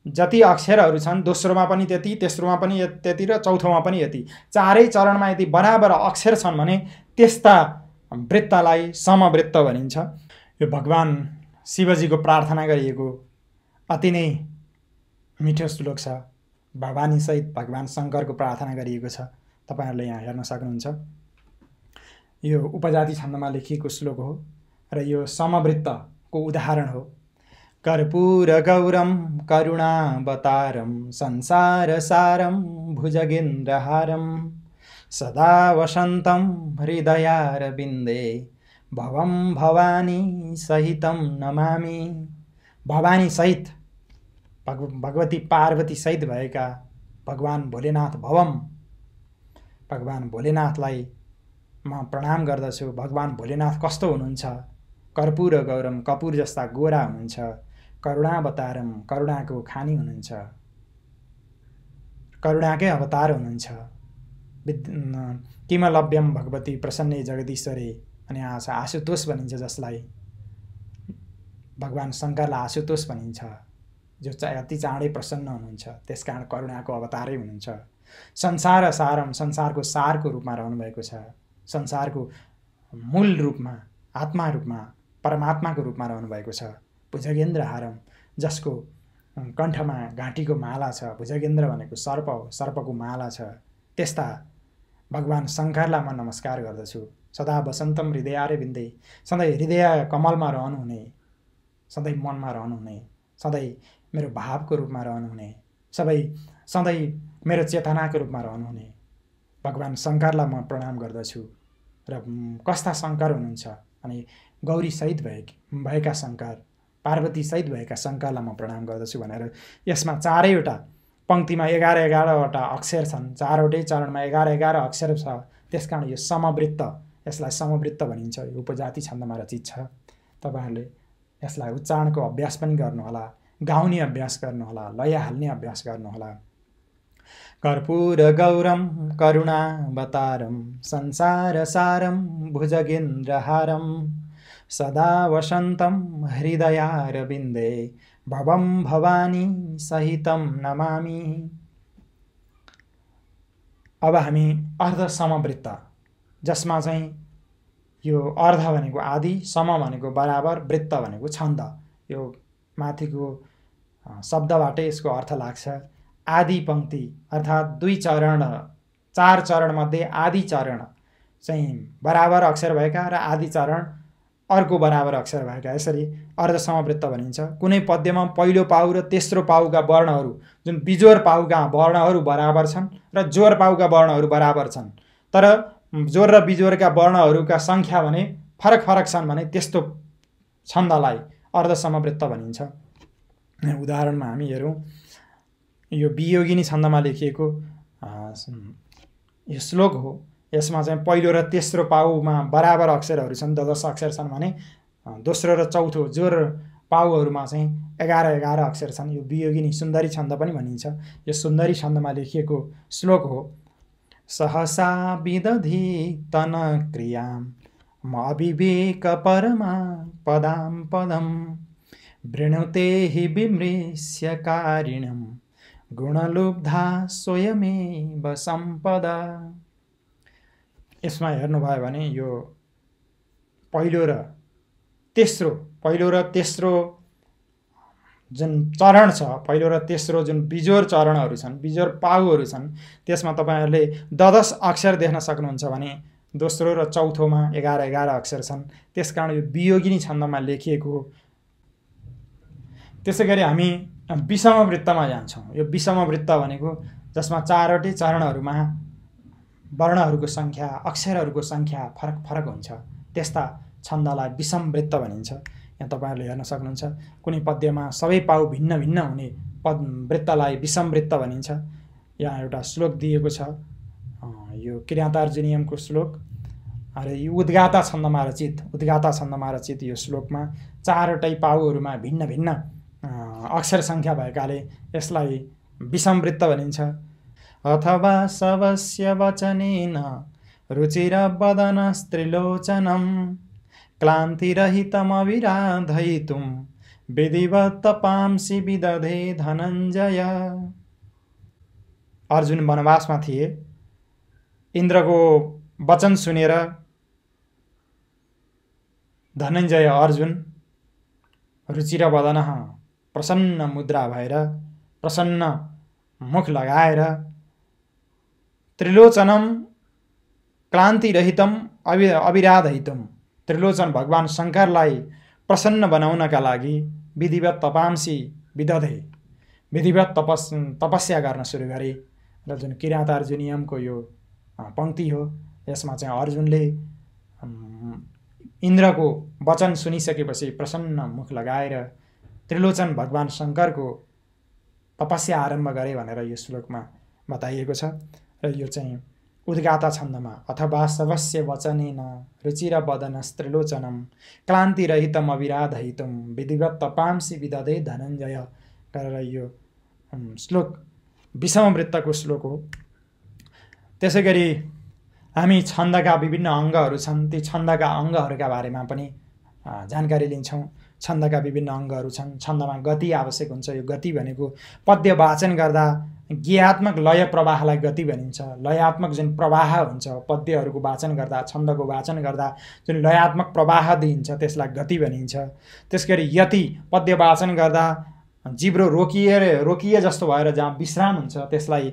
जति अक्षरहरू छन् दोस्रोमा पनि त्यति, तेस्रोमा पनि त्यति र चौथोमा पनि यति, चारै चरणमा यदि बराबर अक्षर छन् भने त्यस्ता वृत्तलाई समवृत्त भनिन्छ। यो भगवान शिवजीको प्रार्थना गरिएको अति नै मिठो श्लोक छ। भवानी सहित भगवान शङ्करको प्रार्थना गरिएको छ। तपाईहरुले यहाँ हेर्न सक्नुहुन्छ। यो उपजाति छन्दमा लेखिएको श्लोक हो र यो समवृत्तको उदाहरण हो। कर्पूर गौरम करुणावतारम संसारसारम भुजगेन्द्रहारम सदा वसन्तं हृदयारविन्दे भवं भवानी सहितं नमामि। भवानी सहित भगवती पार्वती सहित भएका भगवान भोलेनाथ भवम, भगवान भोलेनाथलाई म प्रणाम गर्दछु। भगवान भोलेनाथ कस्तो हुनुहुन्छ? कर्पूर गौरम, कपूर जस्ता गोरा हुनुहुन्छ। करुणावतारम, करुणाको खानी हुनुहुन्छ, करुणाकै अवतार हुनुहुन्छ। किमलभ्यम भगवती प्रसन्ने जगदीश्वरे अनि आशुतोष भनिन्छ, जसलाई भगवान शङ्करलाई आशुतोष भनिन्छ, जो अति चाँडै प्रसन्न हुनुहुन्छ। त्यसकारण करुणाको अवतारै हुनुहुन्छ। संसार सारम, संसारको सारको रूपमा रहनुभएको छ। संसारको मूल रूपमा, आत्मा रूपमा, परमात्माको रूपमा रहनुभएको छ। भुजगेन्द्र हारम, जसको कण्ठमा घाँटीको माला छ। भुजगेन्द्र भनेको सर्प हो, सर्पको माला छ। त्यस्ता भगवान शङ्करलाई म नमस्कार गर्दछु। सदा वसन्तम हृदयारविन्दे, सधैँ हृदय कमलमा रहनुहुने, सधैँ मनमा रहनुहुने, सधैँ मेरो भावको रूपमा रहनुहुने, सधैँ मेरो चेतनाको रूपमा रहनुहुने भगवान शङ्करलाई म प्रणाम गर्दछु। र कस्ता शङ्कर हुनुहुन्छ अनि गौरी सहित भएका शङ्कर, पार्वती सहित भएका शङ्करलाई म प्रणाम गर्दछु भनेर यसमा चारैवटा पंक्तिमा 11-11वटा अक्षर छन्। चारवटै चरणमा 11-11 अक्षर छ। त्यसकारण यो समवृत्त, यसलाई समवृत्त भनिन्छ। यो उपजाति छन्दमा रचित छ। तपाईहरुले यसलाई उच्चारणको अभ्यास पनि गर्नुहोला, गाउने अभ्यास गर्नुहोला, लय हाल्ने अभ्यास गर्नुहोला। कर्पूर गौरम करुणावतारम संसारसारम भुजगेन्द्रहारम सदा वसन्तं हृदयारविन्दे भवं भवानी सहितं नमामि। अब हामी अर्ध समवृत्त, जसमा चाहिँ यो अर्ध भनेको आदि, सम भनेको बराबर, वृत्त भनेको छन्द। यो माथिको शब्दबाटै यसको अर्थ लाग्छ। आदि पंक्ति अर्थात् 2 चरण 4 चरणमध्ये आदि चरण चाहिँ बराबर अक्षर भएका र आदि चरण अर्को बराबर अक्षर भएका, यसरी अर्धसमवृत्त भनिन्छ। कुनै पद्यमा पहिलो पाउ र तेस्रो पाउका वर्णहरू जुन बिजोर पाउका वर्णहरू बराबर छन् र जोर पाउका वर्णहरू बराबर छन्, तर जोर र बिजोरका वर्णहरूका सङ्ख्या भने फरक फरक छन् भने त्यस्तो छन्दलाई अर्धसमवृत्त भनिन्छ। उदाहरणमा हामी हेरौँ, यो वियोगिनी छन्दमा लेखिएको यो श्लोक हो। यसमा चाहिँ पहिलो र तेस्रो पाउमा बराबर अक्षरहरू छन्, 10 अक्षर छन् भने दोस्रो र चौथो जोर पाउहरूमा चाहिँ 11 अक्षर छन्। यो वियोगिनी सुन्दरी छन्द पनि भनिन्छ। यो सुन्दरी छन्दमा लेखिएको श्लोक हो। सहसा विदधि तन क्रियाम म अविवेक परमा पदाम पदम वृणुते हि विमृश्य कारिणम गुणलुब्धा स्वयमेव सम्पदा। यसमा हेर्नुभयो भने यो पहिलो र तेस्रो जुन चरण छ, पहिलो र तेस्रो जुन बिजोर चरणहरू छन्, बिजोर पाउहरू छन्, त्यसमा तपाईहरुले 10 अक्षर देख्न सक्नुहुन्छ भने दोस्रो र चौथोमा 11 अक्षर छन्। त्यसकारण यो वियोगिनी छन्दमा लेखिएको हो। त्यसैगरी हामी विषमवृत्तमा जान्छौँ। यो विषमवृत्त भनेको जसमा 4वटै चरणहरूमा वर्णहरूको सङ्ख्या, अक्षरहरूको सङ्ख्या फरक फरक हुन्छ, त्यस्ता छन्दलाई विषमवृत्त भनिन्छ। यहाँ तपाईहरुले हेर्न सक्नुहुन्छ, कुनै पद्यमा सबै पाउ भिन्न भिन्न हुने वृत्तलाई विषमवृत्त भनिन्छ। यहाँ एउटा श्लोक दिएको छ, यो किरातार्जुनीयमको श्लोक। र यो उद्गाता छन्दमा रचित यो श्लोकमा 4वटै पाउहरूमा भिन्न भिन्न अक्षर सङ्ख्या भएकाले यसलाई विषमवृत्त भनिन्छ। अथवा शवस्य वचनेन रुचिरवदनस्त्रिलोचनं क्लान्तिरहितमविराधयितुं विधिवत् तपांसि विदधे धनञ्जय। अर्जुन वनवासमा थिए। इन्द्रको वचन सुनेर धनञ्जय अर्जुन रुचिरवदन प्रसन्न मुद्रा भएर, प्रसन्न मुख लगाएर त्रिलोचनम क्लान्तिरहितम अविराधयितुम, त्रिलोचन भगवान शङ्करलाई प्रसन्न बनाउनका लागि विधिवत तपांसी विदधे, विधिवत तपस्या गर्न सुरु गरे। र जुन किरातार्जुनीयमको यो पंक्ति हो, यसमा चाहिँ अर्जुनले इन्द्रको वचन सुनिसकेपछि प्रसन्न मुख लगाएर त्रिलोचन भगवान शङ्करको तपस्या आरम्भ गरे भनेर यो श्लोकमा बताइएको छ। र यो चाहिँ उद्गाता छन्दमा अथवा शवस्य वचनेन रुचिरवदनस्त्रिलोचनं क्लान्तिरहितम अविराधयितुं विधिवत् तपांसि विदधे धनञ्जय गरेर यो श्लोक विषमवृत्तको श्लोक हो। त्यसैगरी हामी छन्दका विभिन्न अङ्गहरू छन्, ती छन्दका अङ्गहरूका बारेमा पनि जानकारी लिन्छौँ। छन्दका विभिन्न अङ्गहरू छन्। छन्दमा गति आवश्यक हुन्छ। यो गति भनेको पद्य वाचन गर्दा गेयात्मक लय प्रवाहलाई गति भनिन्छ। लयात्मक जुन प्रवाह हुन्छ पद्यहरूको वाचन गर्दा, छन्दको वाचन गर्दा जुन लयात्मक प्रवाह दिइन्छ त्यसलाई गति भनिन्छ। त्यसगरी यति, पद्य वाचन गर्दा जिब्रो रोकिए जस्तो भएर जहाँ विश्राम हुन्छ त्यसलाई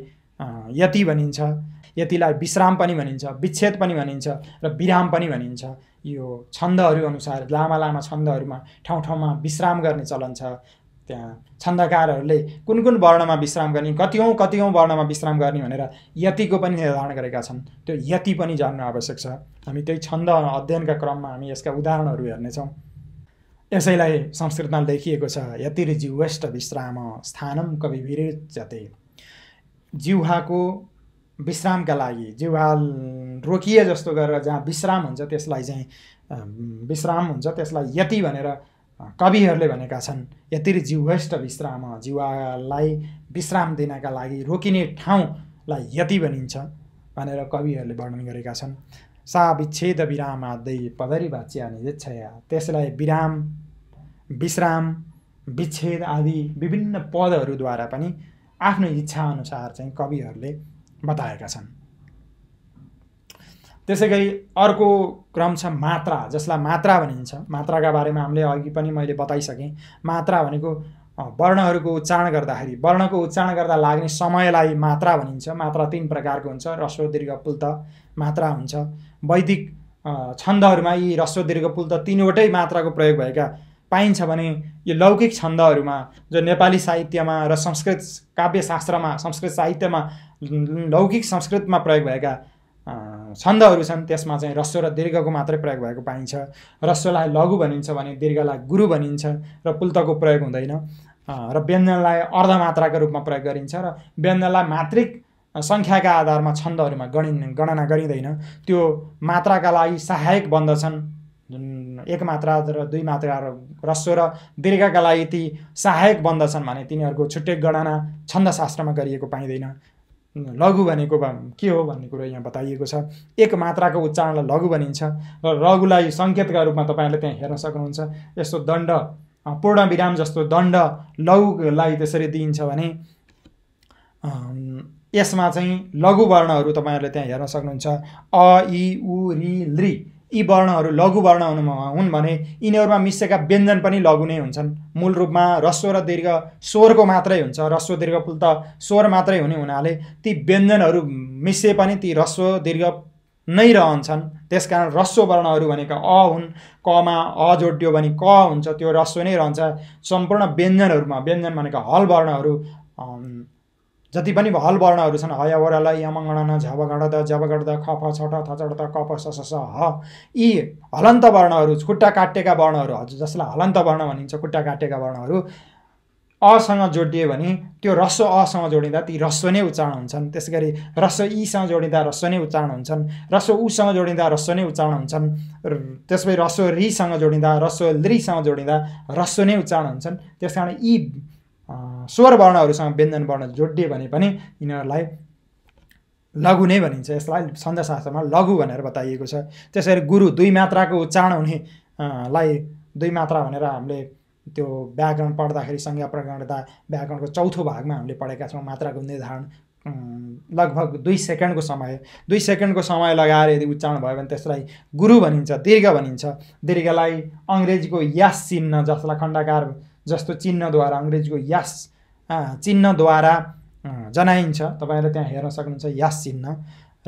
यति भनिन्छ। यतिलाई विश्राम पनि भनिन्छ, विच्छेद पनि भनिन्छ र विराम पनि भनिन्छ। यो छन्दहरू अनुसार लामा लामा छन्दहरूमा ठाउँ ठाउँमा विश्राम गर्ने चलन छ। त्यहाँ छन्दकारहरूले कुन कुन वर्णमा विश्राम गर्ने, कतिौं वर्णमा विश्राम गर्ने भनेर यतिको पनि निर्धारण गरेका छन्। त्यो यति पनि जान्नु आवश्यक छ। हामी त्यही छन्द अध्ययनका क्रममा हामी यसका उदाहरणहरू हेर्नेछौँ। यसैलाई संस्कृतमा लेखिएको छ, यतिर्जिह्वश्च विश्राम स्थानं कविभिरुच्यते। जिह्वाको विश्रामका लागि, जिह्वा रोकिए जस्तो गरेर जहाँ विश्राम हुन्छ त्यसलाई चाहिँ यति भनेर कविहरूले भनेका छन्। यतिर्जिह्वश्च विश्राम, जिह्वालाई विश्राम दिनका लागि रोकिने ठाउँलाई यति भनिन्छ भनेर कविहरूले वर्णन गरेका छन्। सा विच्छेद विरामादै पदरी वाच्या निजेच्छया, त्यसलाई विराम, विश्राम, विच्छेद आदि विभिन्न पदहरूद्वारा पनि आफ्नो इच्छा अनुसार चाहिँ कविहरूले बताएका छन्। त्यसैगरी अर्को क्रम छ मात्रा, जसलाई मात्रा भनिन्छ। मात्राका बारेमा हामीले अघि पनि मैले बताइसकेँ। मात्रा भनेको वर्णहरूको उच्चारण गर्दाखेरि, वर्णको उच्चारण गर्दा लाग्ने समयलाई मात्रा भनिन्छ। मात्रा 3 प्रकारको हुन्छ, ह्रस्व दीर्घ पुल्त मात्रा हुन्छ। वैदिक छन्दहरूमा यी ह्रस्व दीर्घ पुल्त 3वटै मात्राको प्रयोग भएका पाइन्छ भने यो लौकिक छन्दहरूमा जो नेपाली साहित्यमा र संस्कृत काव्यशास्त्रमा, संस्कृत साहित्यमा लौकिक संस्कृतमा प्रयोग भएका छन्दहरू छन्, त्यसमा चाहिँ ह्रस्व र दीर्घको मात्रै प्रयोग भएको पाइन्छ। ह्रस्वलाई लघु भनिन्छ भने दीर्घलाई गुरु भनिन्छ र पुल्तको प्रयोग हुँदैन। र व्यञ्जनलाई अर्धमात्राका रूपमा प्रयोग गरिन्छ र व्यञ्जनलाई मात्रिक सङ्ख्याका आधारमा छन्दहरूमा गणना गरिँदैन। त्यो मात्राका लागि सहायक बन्दछन्। 1 मात्रा र 2 मात्रा र ह्रस्व र दीर्घका लागि ती सहायक बन्दछन् भने तिनीहरूको छुट्टै गणना छन्दशास्त्रमा गरिएको पाइँदैन। लघु भनेको के हो भन्ने कुरो यहाँ बताइएको छ। 1 मात्राको उच्चारणलाई लघु भनिन्छ र लघुलाई सङ्केतका रूपमा तपाईँहरूले त्यहाँ हेर्न सक्नुहुन्छ। यस्तो दण्ड, पूर्ण विराम जस्तो दण्ड लघुलाई त्यसरी दिइन्छ भने यसमा चाहिँ लघु वर्णहरू तपाईँहरूले त्यहाँ हेर्न सक्नुहुन्छ। अ, इ, उ, ऋ, लृ यी वर्णहरू लघु वर्ण हुन् भने यिनीहरूमा मिसिएका व्यञ्जन पनि लघु नै हुन्छन्। मूल रूपमा ह्रस्व र दीर्घ स्वरको मात्रै हुन्छ। ह्रस्व दीर्घ पुल्त स्वर मात्रै हुने हुनाले ती व्यञ्जनहरू मिसिए पनि ती ह्रस्व दीर्घ नै रहन्छन्। त्यसकारण ह्रस्व वर्णहरू भनेका अ हुन्, कमा अ जोडियो भने क हुन्छ, त्यो ह्रस्व नै रहन्छ। सम्पूर्ण व्यञ्जनहरूमा, व्यञ्जन भनेका हल वर्णहरू, जति पनि हल वर्णहरू छन्, हय वरल यमगणन झबगड जबगड ख फ छ ठ थ च ट क प स स ह, यी हलन्त वर्णहरू, खुट्टा काटेका वर्णहरू, जसलाई हलन्त वर्ण भनिन्छ, खुट्टा काटेका वर्णहरू असँग जोडिए भने त्यो ह्रस्व असँग जोडिँदा ती ह्रस्व नै उच्चारण हुन्छन्। त्यसैगरी ह्रस्व ईसँग जोडिँदा ह्रस्व नै उच्चारण हुन्छन्। ह्रस्व उसँग जोडिँदा ह्रस्व नै उच्चारण हुन्छन्। त्यसपछि ह्रस्व ऋसँग जोडिँदा, ह्रस्व लृसँग जोडिँदा ह्रस्व नै उच्चारण हुन्छन्। त्यसकारण यी स्वर वर्णहरूसँग व्यञ्जन वर्ण जोडिए भने पनि यिनीहरूलाई लघु नै भनिन्छ। यसलाई छन्दशास्त्रमा लघु भनेर बताइएको छ। त्यसैगरी गुरु 2 मात्राको उच्चारण हुनेलाई 2 मात्रा भनेर हामीले त्यो व्याकरण पढ्दाखेरि, संज्ञा प्रकरणता व्याकरणको 4थो भागमा हामीले पढेका छौँ। मात्राको निर्धारण लगभग 2 सेकेन्डको समय, 2 सेकेन्डको समय लगाएर यदि उच्चारण भयो भने त्यसलाई गुरु भनिन्छ, दीर्घ भनिन्छ। दीर्घलाई अङ्ग्रेजीको यास चिन्ह, जसलाई खण्डकार जस्तो चिन्हद्वारा, अङ्ग्रेजीको यास चिन्हद्वारा जनाइन्छ। तपाईँहरूले त्यहाँ हेर्न सक्नुहुन्छ यास चिन्ह।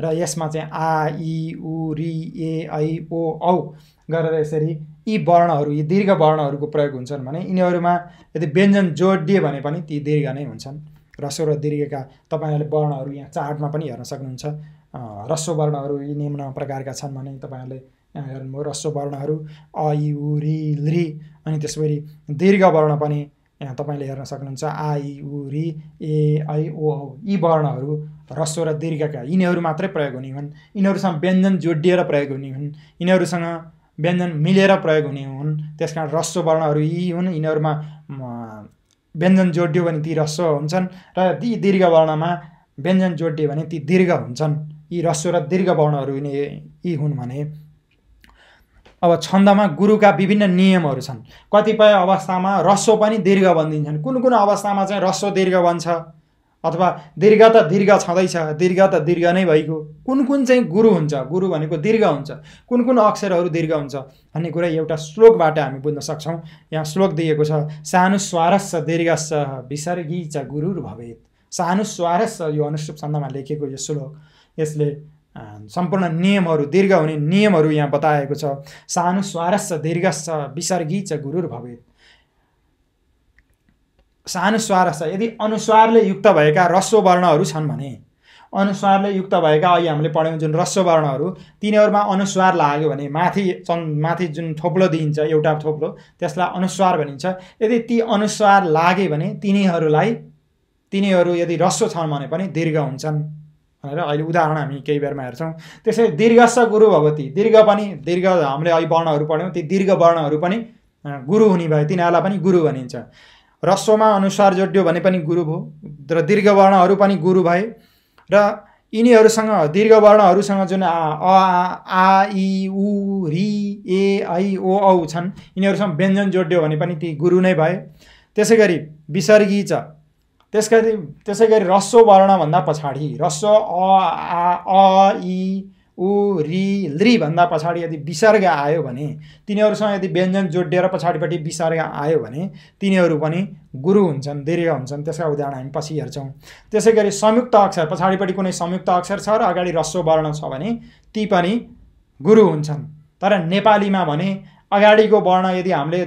र यसमा चाहिँ आ, इ, उ, ऋ, ए, ऐ, ओ, औ गरेर यसरी यी वर्णहरू, यी दीर्घ वर्णहरूको प्रयोग हुन्छन् भने यिनीहरूमा यदि व्यञ्जन जोडिए भने पनि ती दीर्घ नै हुन्छन्। ह्रस्व र दीर्घका तपाईँहरूले वर्णहरू यहाँ चार्टमा पनि हेर्न सक्नुहुन्छ। ह्रस्व वर्णहरू यी निम्न प्रकारका छन् भने तपाईँहरूले यहाँ हेर्नुभयो ह्रस्व वर्णहरू अ, इ, उ, ऋ, लृ। अनि त्यसपछि दीर्घ वर्ण पनि यहाँ तपाईँले हेर्न सक्नुहुन्छ। आ, इ, उ, ऋ, ए, ऐ, ओ, औ यी वर्णहरू ह्रस्व र दीर्घका यिनीहरू मात्रै प्रयोग हुने हुन्। यिनीहरूसँग व्यञ्जन जोडिएर प्रयोग हुने हुन्, यिनीहरूसँग व्यञ्जन मिलेर प्रयोग हुने हुन्। त्यसकारण ह्रस्व वर्णहरू यी हुन्। यिनीहरूमा व्यञ्जन जोडियो भने ती ह्रस्व हुन्छन् र ती दीर्घ वर्णमा व्यञ्जन जोडियो भने ती दीर्घ हुन्छन्। यी ह्रस्व र दीर्घ वर्णहरू यी हुन् भने अब छन्दमा गुरुका विभिन्न नियमहरू छन्। कतिपय अवस्थामा ह्रस्व पनि दीर्घ बनिदिन्छन्। कुन कुन अवस्थामा चाहिँ ह्रस्व दीर्घ बन्छ अथवा दीर्घ त दीर्घ छँदैछ, दीर्घ त दीर्घ नै भइगयो, कुन कुन चाहिँ गुरु हुन्छ, गुरु भनेको दीर्घ हुन्छ, कुन कुन अक्षरहरू दीर्घ हुन्छ भन्ने कुरा एउटा श्लोकबाट हामी बुझ्न सक्छौँ। यहाँ श्लोक दिएको छ, सानुस्वारस्य दीर्घस्य विसर्गी च गुरुर् भवेत्। सानुस्वारस्य यो अनुष्टुप छन्दमा लेखेको यो श्लोक, यसले सम्पूर्ण नियमहरू, दीर्घ हुने नियमहरू यहाँ बताएको छ। सानुस्वारस्य दीर्घस्य विसर्गी च गुरुर् भवेत्। सानुस्वारस्य यदि अनुस्वारले युक्त भएका ह्रस्व वर्णहरू छन् भने, अनुस्वारले युक्त भएका अहिले हामीले पढ्यौँ जुन ह्रस्व वर्णहरू, तिनीहरूमा अनुस्वार लाग्यो भने माथि जुन थोप्लो दिइन्छ, एउटा थोप्लो, त्यसलाई अनुस्वार भनिन्छ। यदि ती अनुस्वार लागे भने तिनीहरू यदि ह्रस्व छन् भने पनि दीर्घ हुन्छन् भनेर अहिले उदाहरण हामी केही बेरमा हेर्छौँ। त्यसै दीर्घस्य गुरु भवति, दीर्घ हामीले अहिले वर्णहरू पढ्यौँ, ती दीर्घ वर्णहरू पनि गुरु हुने भए तिनीहरूलाई पनि गुरु भनिन्छ। ह्रस्वमा अनुस्वार जोडियो भने पनि गुरु भयो र दीर्घ वर्णहरू पनि गुरु भए। र यिनीहरूसँग, दीर्घ वर्णहरूसँग जुन आ, इ, उ, ऋ, ए, ऐ, ओ, औ छन्, यिनीहरूसँग व्यञ्जन जोडियो भने पनि ती गुरु नै भए। त्यसै गरी विसर्गी च, त्यसै गरी ह्रस्व वर्णभन्दा पछाडि ह्रस्व अ, इ, उ रि लृ भन्दा पछाडि यदि विसर्ग आयो भने, तिनीहरूसँग यदि व्यञ्जन जोडिएर पछाडिपट्टि विसर्ग आयो भने तिनीहरू पनि गुरु हुन्छन्, दीर्घ हुन्छन्। त्यसका उदाहरण हामी पछि हेर्छौँ। त्यसै गरी संयुक्त अक्षर, पछाडिपट्टि कुनै संयुक्त अक्षर छ र अगाडि ह्रस्व वर्ण छ भने ती पनि गुरु हुन्छन्। तर नेपालीमा भने अगाडिको वर्ण यदि हामीले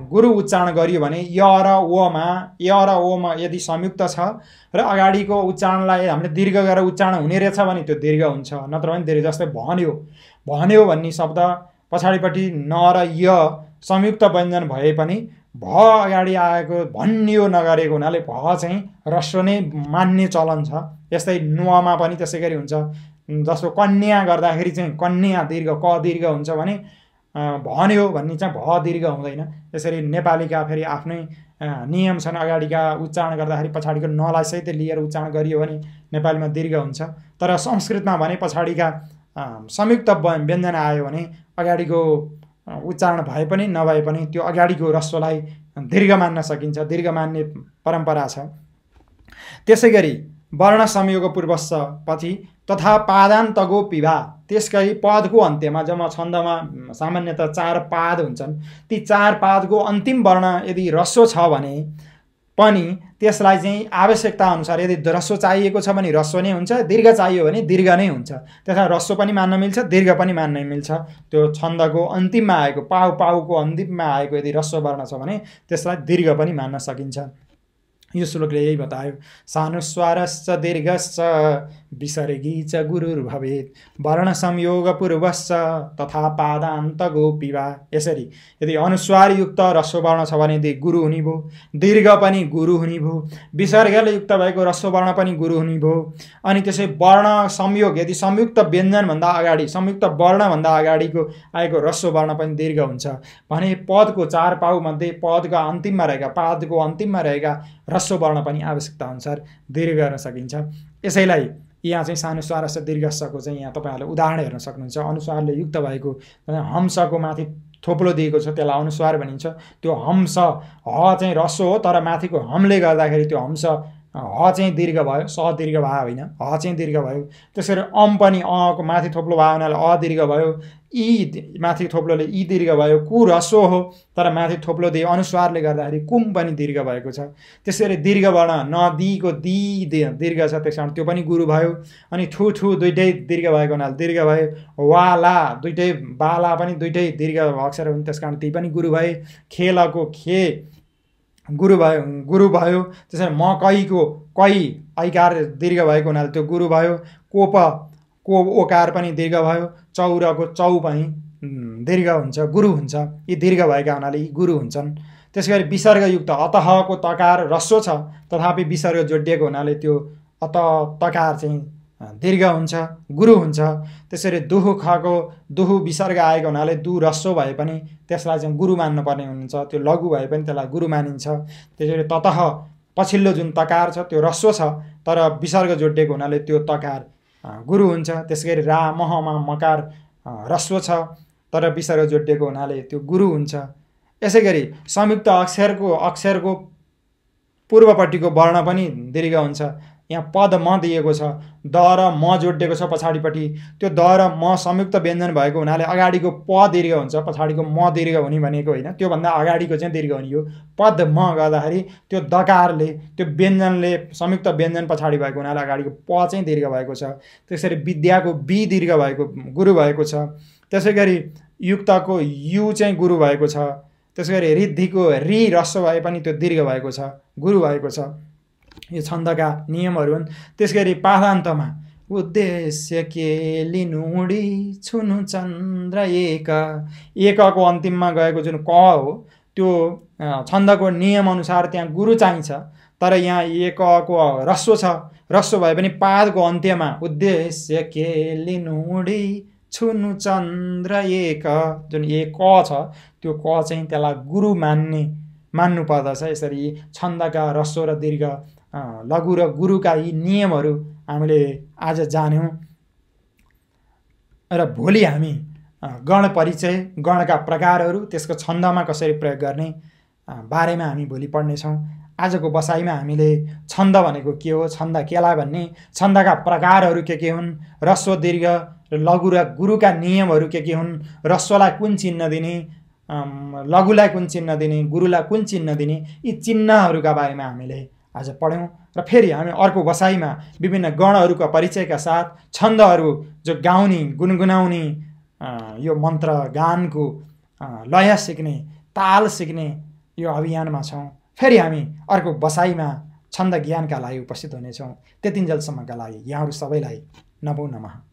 गुरु उच्चारण गरियो भने य र ओमा यदि संयुक्त छ र अगाडिको उच्चारणलाई हामीले दीर्घ गरेर उच्चारण हुने रहेछ भने त्यो दीर्घ हुन्छ, नत्र भने दीर्घ। जस्तै भन्यो भन्ने शब्द पछाडिपट्टि न र य संयुक्त व्यञ्जन भए पनि भ अगाडि आएको भन्यो नगरेको हुनाले भ चाहिँ ह्रस्व नै मान्ने चलन छ। यस्तै नुमा पनि त्यसै गरी हुन्छ। जस्तो कन्या गर्दाखेरि चाहिँ कन्या दीर्घ क दीर्घ हुन्छ भने भन्यो भन्ने चाहिँ भ दीर्घ हुँदैन। यसरी नेपालीका फेरि आफ्नै नियम छन्। अगाडिका उच्चारण गर्दाखेरि पछाडिको नलाई सहित लिएर उच्चारण गरियो भने नेपालीमा दीर्घ हुन्छ। तर संस्कृतमा भने पछाडिका संयुक्त व्यञ्जन आयो भने अगाडिको उच्चारण भए पनि नभए पनि त्यो अगाडिको ह्रस्वलाई दीर्घ मान्न सकिन्छ, दीर्घ मान्ने परम्परा छ। त्यसै गरी वर्ण संयोग पूर्वस्स पछि तथा पादान्तगो पिभा, त्यसकै पदको अन्त्यमा, जब छन्दमा सामान्यतः 4 पाद हुन्छन्, ती 4 पादको अन्तिम वर्ण यदि ह्रस्व छ भने पनि त्यसलाई चाहिँ आवश्यकता अनुसार यदि ह्रस्व चाहिएको छ भने ह्रस्व नै हुन्छ, दीर्घ चाहियो भने दीर्घ नै हुन्छ। त्यसलाई ह्रस्व पनि मान्न मिल्छ, दीर्घ पनि मान्न मिल्छ। त्यो छन्दको अन्तिममा आएको पाउको अन्तिममा आएको यदि ह्रस्व वर्ण छ भने त्यसलाई दीर्घ पनि मान्न सकिन्छ। यो श्लोकले यही बतायो। सानुस्वारश्च दीर्घश्च विसर्गी च गुरुर्भवेत् वर्ण संयोग पूर्वश्च तथा पादान्त गोपिवा। यसरी यदि अनुस्वार युक्त ह्रस्व वर्ण छ भने गुरु हुने भयो, दीर्घ पनि गुरु हुने भयो, विसर्गले युक्त भएको ह्रस्व वर्ण पनि गुरु हुने भयो। अनि त्यसै वर्ण संयोग यदि संयुक्त व्यञ्जन भन्दा अगाडि, संयुक्त वर्ण भन्दा अगाडिको आएको ह्रस्व वर्ण पनि दीर्घ हुन्छ भने पदको 4 पाउ मध्ये पदका अन्तिममा रहेका, पादको अन्तिममा रहेका ह्रस्व वर्ण पनि आवश्यकता अनुसार दीर्घ गर्न सकिन्छ। यसैलाई यहाँ चाहिँ सानुस्वारस्च दीर्घस्सको चाहिँ यहाँ तपाईँहरूले उदाहरण हेर्न सक्नुहुन्छ। अनुस्वारले युक्त भएको हंसको माथि थोप्लो दिएको छ, त्यसलाई अनुस्वार भनिन्छ। त्यो हंस ह चाहिँ ह्रस्व हो, तर माथिको हमले गर्दाखेरि त्यो हंस ह चाहिँ दीर्घ भयो, स दीर्घ भयो होइन, ह चाहिँ दीर्घ भयो। त्यसरी अम पनि अको माथि थोप्लो भयो हुनाले अ दीर्घ भयो, ई माथि थोप्लोले ई दीर्घ भयो। कु ह्रस्व हो तर माथि थोप्लो दिए अनुस्वारले गर्दाखेरि कुम पनि दीर्घ भएको छ। त्यसरी दीर्घ वर्ण नदीको दी दीर्घ छ, त्यस कारण त्यो पनि गुरु भयो। अनि ठु दुइटै दीर्घ भएको हुनाले दीर्घ भयो। वाला दुइटै, बाला पनि दुइटै दीर्घ अक्षर हुन्, त्यस कारण ती पनि गुरु भए। खेलको खे गुरु भयो। त्यसरी मकैको कै ऐकार दीर्घ भएको हुनाले त्यो गुरु भयो। कोप को ओकार पनि दीर्घ भयो। चौरको चौ पनि दीर्घ हुन्छ, गुरु हुन्छ। यी दीर्घ भएका हुनाले यी गुरु हुन्छन्। त्यसैगरी विसर्गयुक्त अतःको तकार ह्रस्व छ तथापि विसर्ग जोडिएको हुनाले त्यो अत तकार चाहिँ दीर्घ हुन्छ, गुरु हुन्छ। त्यसरी दुहु खको दुहु विसर्ग आएको हुनाले दु ह्रस्व भए पनि त्यसलाई चाहिँ गुरु मान्नुपर्ने हुन्छ, त्यो लघु भए पनि त्यसलाई गुरु मानिन्छ। त्यसरी ततः पछिल्लो जुन तकार छ त्यो ह्रस्व छ तर विसर्ग जोडिएको हुनाले त्यो तकार गुरु हुन्छ। त्यसैगरी रा महमा मकार ह्रस्व छ तर विसर्ग जोडिएको हुनाले त्यो गुरु हुन्छ। यसैगरी संयुक्त अक्षरको पूर्वपट्टिको वर्ण पनि दीर्घ हुन्छ। यहाँ पद म दिएको छ, द र म जोडिएको छ पछाडिपट्टि, त्यो द र म संयुक्त व्यञ्जन भएको हुनाले अगाडिको प दीर्घ हुन्छ, पछाडिको म दीर्घ हुने भनेको होइन, त्योभन्दा अगाडिको चाहिँ दीर्घ हुने हो। पद म गर्दाखेरि त्यो दकारले, त्यो व्यञ्जनले संयुक्त व्यञ्जन पछाडि भएको हुनाले अगाडिको प चाहिँ दीर्घ भएको छ। त्यसरी विद्याको बी दीर्घ भएको गुरु भएको छ। त्यसै गरी युक्तको यु चाहिँ गुरु भएको छ। त्यसै गरी रिद्धिको रि ह्रस्व भए पनि त्यो दीर्घ भएको छ, गुरु भएको छ। यो छन्दका नियमहरू हुन्। त्यसगरी पादान्तमा उद्देश्य के लिनुडी छुनु चन्द्र एकको अन्तिममा गएको जुन क हो त्यो छन्दको नियम अनुसार त्यहाँ गुरु चाहिन्छ। तर यहाँ एकको ह्रस्व छ, ह्रस्व भए पनि पादको अन्त्यमा उद्देश्य के लिनुडी छुनु चन्द्र जुन एक क छ त्यो क चाहिँ त्यसलाई गुरु मान्नु पर्दछ। यसरी छन्दका ह्रस्व र दीर्घ, लघु र गुरुका यी नियमहरू हामीले आज जान्यौँ र भोलि हामी गण परिचय, गणका प्रकारहरू, त्यसको छन्दमा कसरी प्रयोग गर्ने बारेमा हामी भोलि पढ्नेछौँ। आजको बसाइमा हामीले छन्द भनेको के हो, छन्द केला भन्ने, छन्दका प्रकारहरू के हुन्, ह्रस्व दीर्घ लघु र गुरुका नियमहरू के हुन्, ह्रस्वलाई कुन चिन्ह दिने, लघुलाई कुन चिन्ह दिने, गुरुलाई कुन चिन्ह दिने, यी चिन्हहरूका बारेमा हामीले आज पढ्यौँ। र फेरि हामी अर्को बसाइमा विभिन्न गणहरूको परिचयका साथ छन्दहरू जो गाउने गुनगुनाउने यो मन्त्र गानको लय सिक्ने, ताल सिक्ने यो अभियानमा छौँ। फेरि हामी अर्को बसाइमा छन्द ज्ञानका लागि उपस्थित हुनेछौँ। त्यतिन्जेलसम्मका लागि यहाँहरू सबैलाई नमो नमः।